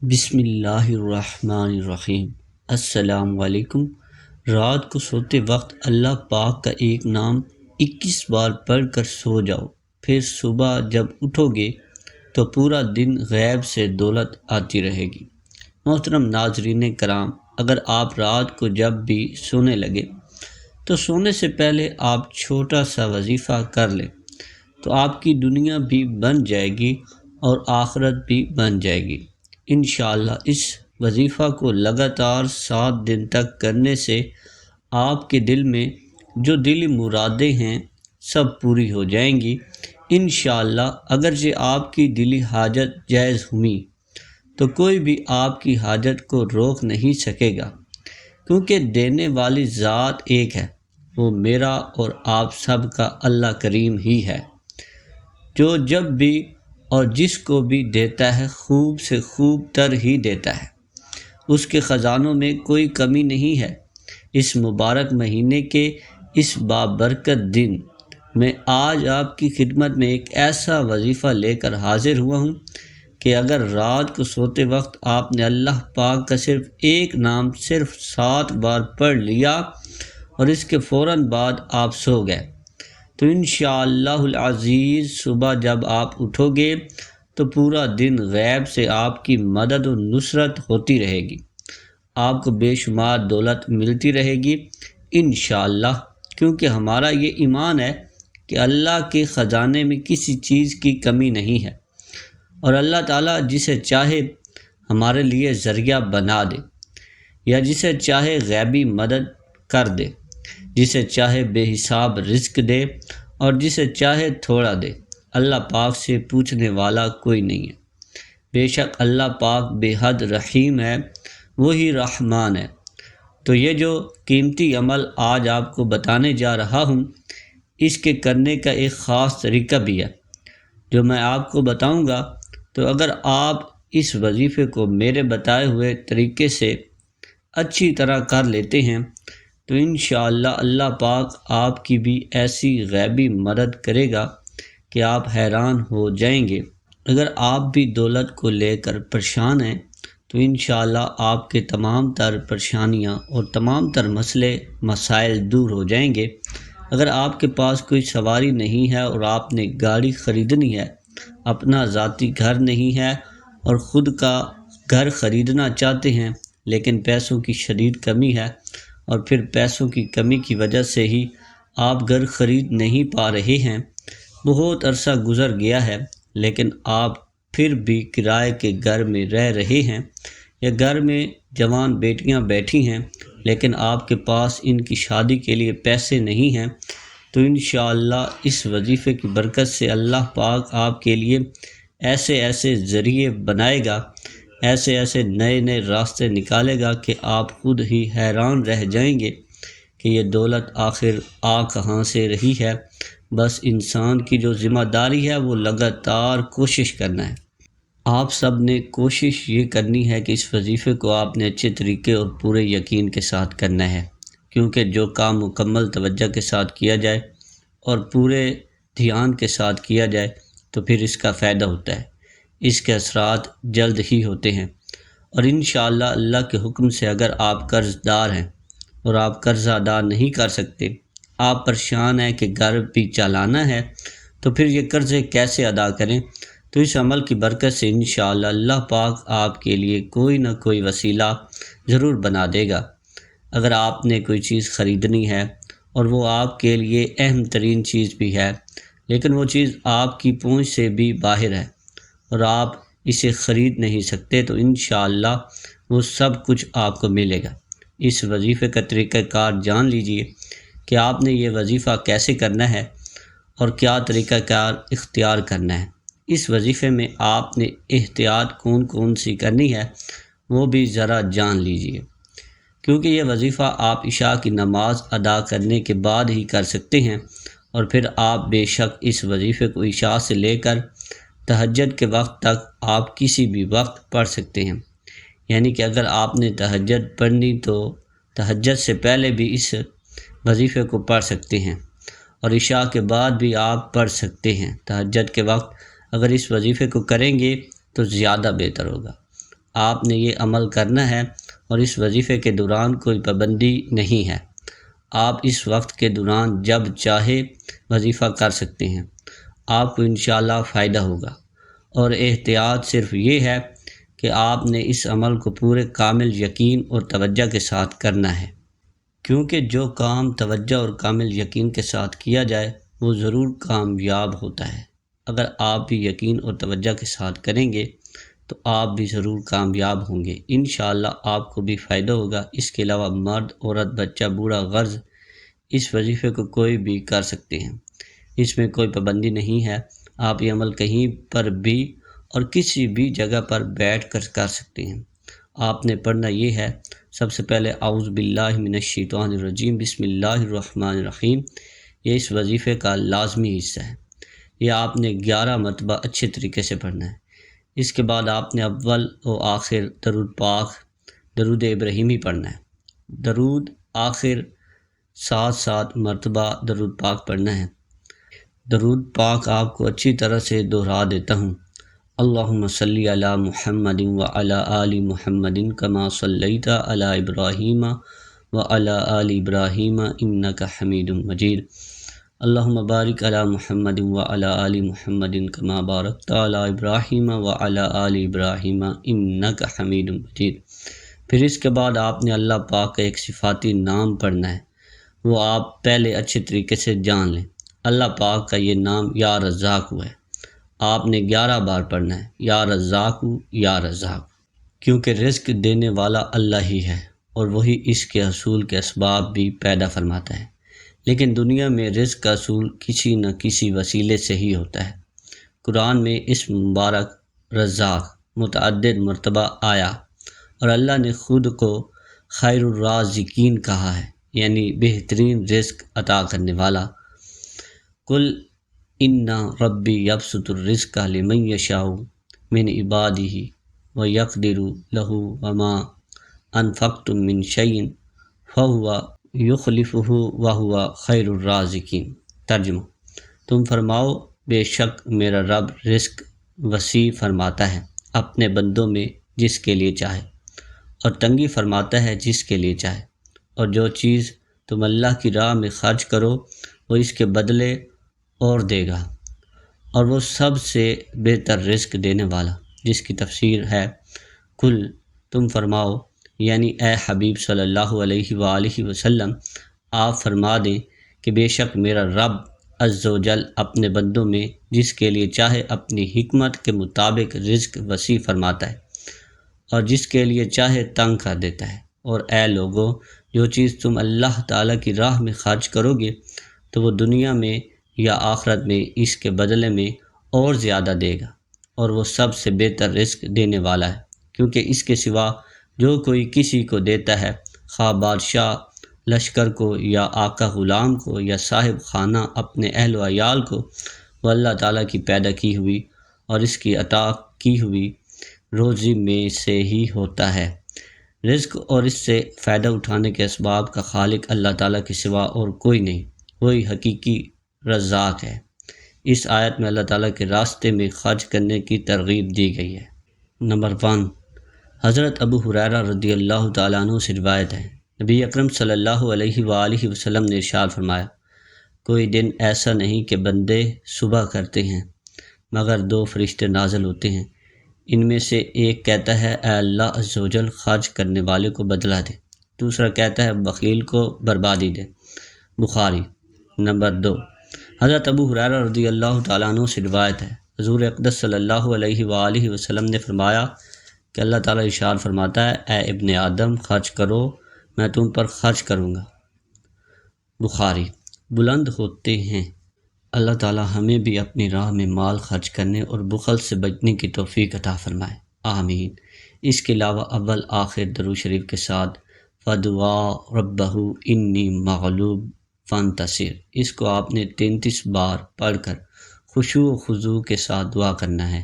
بسم اللہ الرحمن الرحیم۔ السلام علیکم۔ رات کو سوتے وقت اللہ پاک کا ایک نام 21 بار پڑھ کر سو جاؤ، پھر صبح جب اٹھو گے تو پورا دن غیب سے دولت آتی رہے گی۔ محترم ناظرین کرام، اگر آپ رات کو جب بھی سونے لگے تو سونے سے پہلے آپ چھوٹا سا وظیفہ کر لیں تو آپ کی دنیا بھی بن جائے گی اور آخرت بھی بن جائے گی۔ انشاءاللہ اس وظیفہ کو لگاتار 7 دن تک کرنے سے آپ کے دل میں جو دلی مرادیں ہیں سب پوری ہو جائیں گی۔ انشاءاللہ اگرچہ آپ کی دلی حاجت جائز ہوئی تو کوئی بھی آپ کی حاجت کو روک نہیں سکے گا، کیونکہ دینے والی ذات ایک ہے، وہ میرا اور آپ سب کا اللہ کریم ہی ہے، جو جب بھی اور جس کو بھی دیتا ہے خوب سے خوب تر ہی دیتا ہے۔ اس کے خزانوں میں کوئی کمی نہیں ہے۔ اس مبارک مہینے کے اس بابرکت دن میں آج آپ کی خدمت میں ایک ایسا وظیفہ لے کر حاضر ہوا ہوں کہ اگر رات کو سوتے وقت آپ نے اللہ پاک کا صرف ایک نام صرف 7 بار پڑھ لیا اور اس کے فوراً بعد آپ سو گئے تو انشاءاللہ العزیز صبح جب آپ اٹھو گے تو پورا دن غیب سے آپ کی مدد و نصرت ہوتی رہے گی، آپ کو بے شمار دولت ملتی رہے گی انشاءاللہ، کیونکہ ہمارا یہ ایمان ہے کہ اللہ کے خزانے میں کسی چیز کی کمی نہیں ہے، اور اللہ تعالیٰ جسے چاہے ہمارے لیے ذریعہ بنا دے یا جسے چاہے غیبی مدد کر دے، جسے چاہے بے حساب رزق دے اور جسے چاہے تھوڑا دے۔ اللہ پاک سے پوچھنے والا کوئی نہیں ہے۔ بے شک اللہ پاک بے حد رحیم ہے، وہی رحمان ہے۔ تو یہ جو قیمتی عمل آج آپ کو بتانے جا رہا ہوں، اس کے کرنے کا ایک خاص طریقہ بھی ہے جو میں آپ کو بتاؤں گا۔ تو اگر آپ اس وظیفے کو میرے بتائے ہوئے طریقے سے اچھی طرح کر لیتے ہیں تو انشاءاللہ اللہ پاک آپ کی بھی ایسی غیبی مدد کرے گا کہ آپ حیران ہو جائیں گے۔ اگر آپ بھی دولت کو لے کر پریشان ہیں تو انشاءاللہ آپ کے تمام تر پریشانیاں اور تمام تر مسئلے مسائل دور ہو جائیں گے۔ اگر آپ کے پاس کوئی سواری نہیں ہے اور آپ نے گاڑی خریدنی ہے، اپنا ذاتی گھر نہیں ہے اور خود کا گھر خریدنا چاہتے ہیں لیکن پیسوں کی شدید کمی ہے، اور پھر پیسوں کی کمی کی وجہ سے ہی آپ گھر خرید نہیں پا رہے ہیں، بہت عرصہ گزر گیا ہے لیکن آپ پھر بھی کرائے کے گھر میں رہ رہے ہیں، یا گھر میں جوان بیٹیاں بیٹھی ہیں لیکن آپ کے پاس ان کی شادی کے لیے پیسے نہیں ہیں، تو انشاءاللہ اس وظیفے کی برکت سے اللہ پاک آپ کے لیے ایسے ایسے ذریعے بنائے گا، ایسے ایسے نئے نئے راستے نکالے گا کہ آپ خود ہی حیران رہ جائیں گے کہ یہ دولت آخر آ کہاں سے رہی ہے۔ بس انسان کی جو ذمہ داری ہے وہ لگاتار کوشش کرنا ہے۔ آپ سب نے کوشش یہ کرنی ہے کہ اس وظیفے کو آپ نے اچھے طریقے اور پورے یقین کے ساتھ کرنا ہے، کیونکہ جو کام مکمل توجہ کے ساتھ کیا جائے اور پورے دھیان کے ساتھ کیا جائے تو پھر اس کا فائدہ ہوتا ہے، اس کے اثرات جلد ہی ہوتے ہیں۔ اور انشاءاللہ اللہ کے حکم سے اگر آپ قرض دار ہیں اور آپ قرض ادا نہیں کر سکتے، آپ پریشان ہیں کہ گھر بھی چلانا ہے، تو پھر یہ قرضے کیسے ادا کریں؟ تو اس عمل کی برکت سے انشاءاللہ اللہ پاک آپ کے لیے کوئی نہ کوئی وسیلہ ضرور بنا دے گا۔ اگر آپ نے کوئی چیز خریدنی ہے اور وہ آپ کے لیے اہم ترین چیز بھی ہے لیکن وہ چیز آپ کی پہنچ سے بھی باہر ہے اور آپ اسے خرید نہیں سکتے، تو انشاءاللہ وہ سب کچھ آپ کو ملے گا۔ اس وظیفے کا طریقہ کار جان لیجئے کہ آپ نے یہ وظیفہ کیسے کرنا ہے اور کیا طریقہ کار اختیار کرنا ہے۔ اس وظیفے میں آپ نے احتیاط کون سی کرنی ہے وہ بھی ذرا جان لیجئے، کیونکہ یہ وظیفہ آپ عشاء کی نماز ادا کرنے کے بعد ہی کر سکتے ہیں، اور پھر آپ بے شک اس وظیفے کو عشاء سے لے کر تہجد کے وقت تک آپ کسی بھی وقت پڑھ سکتے ہیں، یعنی کہ اگر آپ نے تہجد پڑھنی تو تہجد سے پہلے بھی اس وظیفے کو پڑھ سکتے ہیں، اور عشاء کے بعد بھی آپ پڑھ سکتے ہیں۔ تہجد کے وقت اگر اس وظیفے کو کریں گے تو زیادہ بہتر ہوگا، آپ نے یہ عمل کرنا ہے اور اس وظیفے کے دوران کوئی پابندی نہیں ہے۔ آپ اس وقت کے دوران جب چاہے وظیفہ کر سکتے ہیں، آپ کو انشاءاللہ فائدہ ہوگا۔ اور احتیاط صرف یہ ہے کہ آپ نے اس عمل کو پورے کامل یقین اور توجہ کے ساتھ کرنا ہے، کیونکہ جو کام توجہ اور کامل یقین کے ساتھ کیا جائے وہ ضرور کامیاب ہوتا ہے۔ اگر آپ بھی یقین اور توجہ کے ساتھ کریں گے تو آپ بھی ضرور کامیاب ہوں گے، انشاءاللہ آپ کو بھی فائدہ ہوگا۔ اس کے علاوہ مرد، عورت، بچہ، بوڑھا، غرض اس وظیفے کو کوئی بھی کر سکتے ہیں، اس میں کوئی پابندی نہیں ہے۔ آپ یہ عمل کہیں پر بھی اور کسی بھی جگہ پر بیٹھ کر سکتے ہیں۔ آپ نے پڑھنا یہ ہے، سب سے پہلے اعوذ باللہ من الشیطان الرجیم بسم اللہ الرحمن الرحیم، یہ اس وظیفے کا لازمی حصہ ہے۔ یہ آپ نے 11 مرتبہ اچھے طریقے سے پڑھنا ہے۔ اس کے بعد آپ نے اول و آخر درود پاک، درود ابراہیمی پڑھنا ہے۔ درود آخر 7 مرتبہ درود پاک پڑھنا ہے۔ درود پاک آپ کو اچھی طرح سے دہرا دیتا ہوں۔ اللہم صلی علی محمد وعلی آل محمد کما صلیت علی ابراہیم وعلی آل ابراہیم انک حمید مجید۔ اللہم بارک علی محمد وعلی آل محمد کما بارکت علی ابراہیم وعلی آل ابراہیم انک حمید مجید۔ پھر اس کے بعد آپ نے اللہ پاک کا ایک صفاتی نام پڑھنا ہے، وہ آپ پہلے اچھے طریقے سے جان لیں۔ اللہ پاک کا یہ نام یا رزاق ہے، آپ نے 11 بار پڑھنا ہے، یا رزاق یا رزاق، کیونکہ رزق دینے والا اللہ ہی ہے اور وہی اس کے حصول کے اسباب بھی پیدا فرماتا ہے، لیکن دنیا میں رزق کا حصول کسی نہ کسی وسیلے سے ہی ہوتا ہے۔ قرآن میں اس مبارک رزاق متعدد مرتبہ آیا اور اللہ نے خود کو خیر الرازقین کہا ہے، یعنی بہترین رزق عطا کرنے والا۔ قل ان ربی یبسط الرزق لمن یشاء من عبادہ ویقدر لہ وما انفقتم من شیء فہو یخلفہ وہو خیر الرازقین۔ ترجمہ، تم فرماؤ بے شک میرا رب رزق وسیع فرماتا ہے اپنے بندوں میں جس کے لیے چاہے، اور تنگی فرماتا ہے جس کے لیے چاہے، اور جو چیز تم اللہ کی راہ میں خرچ کرو وہ اس کے بدلے اور دے گا، اور وہ سب سے بہتر رزق دینے والا، جس کی تفسیر ہے کل، تم فرماؤ، یعنی اے حبیب صلی اللہ علیہ وآلہ وسلم آپ فرما دیں کہ بے شک میرا رب عز و جل اپنے بندوں میں جس کے لیے چاہے اپنی حکمت کے مطابق رزق وسیع فرماتا ہے اور جس کے لیے چاہے تنگ کر دیتا ہے۔ اور اے لوگو، جو چیز تم اللہ تعالیٰ کی راہ میں خرچ کرو گے تو وہ دنیا میں یا آخرت میں اس کے بدلے میں اور زیادہ دے گا، اور وہ سب سے بہتر رزق دینے والا ہے، کیونکہ اس کے سوا جو کوئی کسی کو دیتا ہے، خواہ بادشاہ لشکر کو یا آقا غلام کو یا صاحب خانہ اپنے اہل و عیال کو، وہ اللہ تعالیٰ کی پیدا کی ہوئی اور اس کی عطا کی ہوئی روزی میں سے ہی ہوتا ہے۔ رزق اور اس سے فائدہ اٹھانے کے اسباب کا خالق اللہ تعالیٰ کے سوا اور کوئی نہیں، وہی حقیقی رزاق ہے۔ اس آیت میں اللہ تعالیٰ کے راستے میں خرچ کرنے کی ترغیب دی گئی ہے۔ نمبر 1، حضرت ابو ہریرہ رضی اللہ تعالیٰ عنہ سے روایت ہے، نبی اکرم صلی اللہ علیہ وآلہ وسلم نے ارشاد فرمایا، کوئی دن ایسا نہیں کہ بندے صبح کرتے ہیں مگر 2 فرشتے نازل ہوتے ہیں، ان میں سے ایک کہتا ہے اے اللہ عز و جل خرچ کرنے والے کو بدلہ دے، دوسرا کہتا ہے بخیل کو بربادی دے۔ بخاری۔ نمبر 2، حضرت ابو ہریرہ رضی اللہ تعالیٰ عنہ سے روایت ہے، حضور اقدس صلی اللہ علیہ وآلہ وسلم نے فرمایا کہ اللہ تعالیٰ ارشاد فرماتا ہے اے ابن آدم خرچ کرو، میں تم پر خرچ کروں گا۔ بخاری۔ بلند ہوتے ہیں۔ اللہ تعالیٰ ہمیں بھی اپنی راہ میں مال خرچ کرنے اور بخل سے بچنے کی توفیق عطا فرمائے، آمین۔ اس کے علاوہ اول آخر درود شریف کے ساتھ فَدُعَا رَبَّهُ إِنِّي مَغْلُوبٌ فَانتَصِرْ، اس کو آپ نے 33 بار پڑھ کر خشوع و خضوع کے ساتھ دعا کرنا ہے،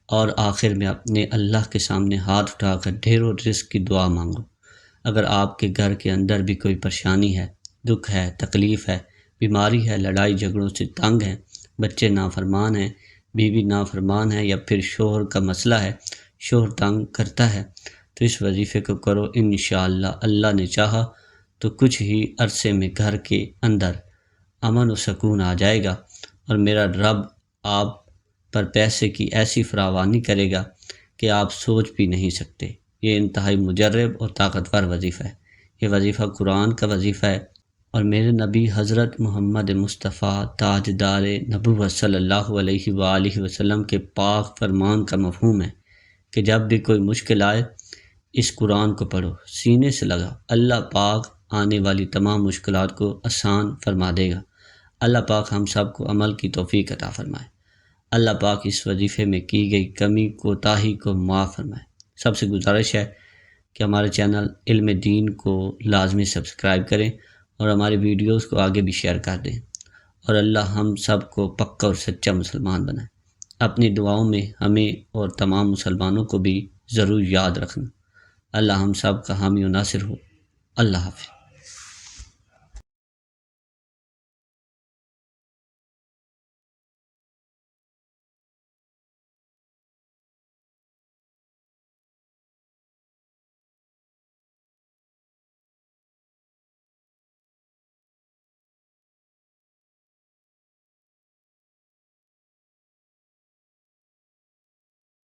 اور آخر میں اپنے اللہ کے سامنے ہاتھ اٹھا کر ڈھیروں رزق کی دعا مانگو۔ اگر آپ کے گھر کے اندر بھی کوئی پریشانی ہے، دکھ ہے، تکلیف ہے، بیماری ہے، لڑائی جھگڑوں سے تنگ ہیں، بچے نافرمان ہیں، بیوی نافرمان ہے، یا پھر شوہر کا مسئلہ ہے، شوہر تنگ کرتا ہے تو اس وظیفے کو کرو، انشاءاللہ اللہ نے چاہا تو کچھ ہی عرصے میں گھر کے اندر امن و سکون آ جائے گا، اور میرا رب آپ پر پیسے کی ایسی فراوانی کرے گا کہ آپ سوچ بھی نہیں سکتے۔ یہ انتہائی مجرب اور طاقتور وظیفہ ہے۔ یہ وظیفہ قرآن کا وظیفہ ہے، اور میرے نبی حضرت محمد مصطفیٰ تاجدار نبوت صلی اللہ علیہ وآلہ وسلم کے پاک فرمان کا مفہوم ہے کہ جب بھی کوئی مشکل آئے اس قرآن کو پڑھو، سینے سے لگا، اللہ پاک آنے والی تمام مشکلات کو آسان فرما دے گا۔ اللہ پاک ہم سب کو عمل کی توفیق عطا فرمائے۔ اللہ پاک اس وظیفے میں کی گئی کمی کوتاہی کو معاف فرمائے۔ سب سے گزارش ہے کہ ہمارے چینل علم دین کو لازمی سبسکرائب کریں اور ہماری ویڈیوز کو آگے بھی شیئر کر دیں، اور اللہ ہم سب کو پکا اور سچا مسلمان بنائے۔ اپنی دعاؤں میں ہمیں اور تمام مسلمانوں کو بھی ضرور یاد رکھنا۔ اللہ ہم سب کا حامی و ناصر ہو۔ اللہ حافظ۔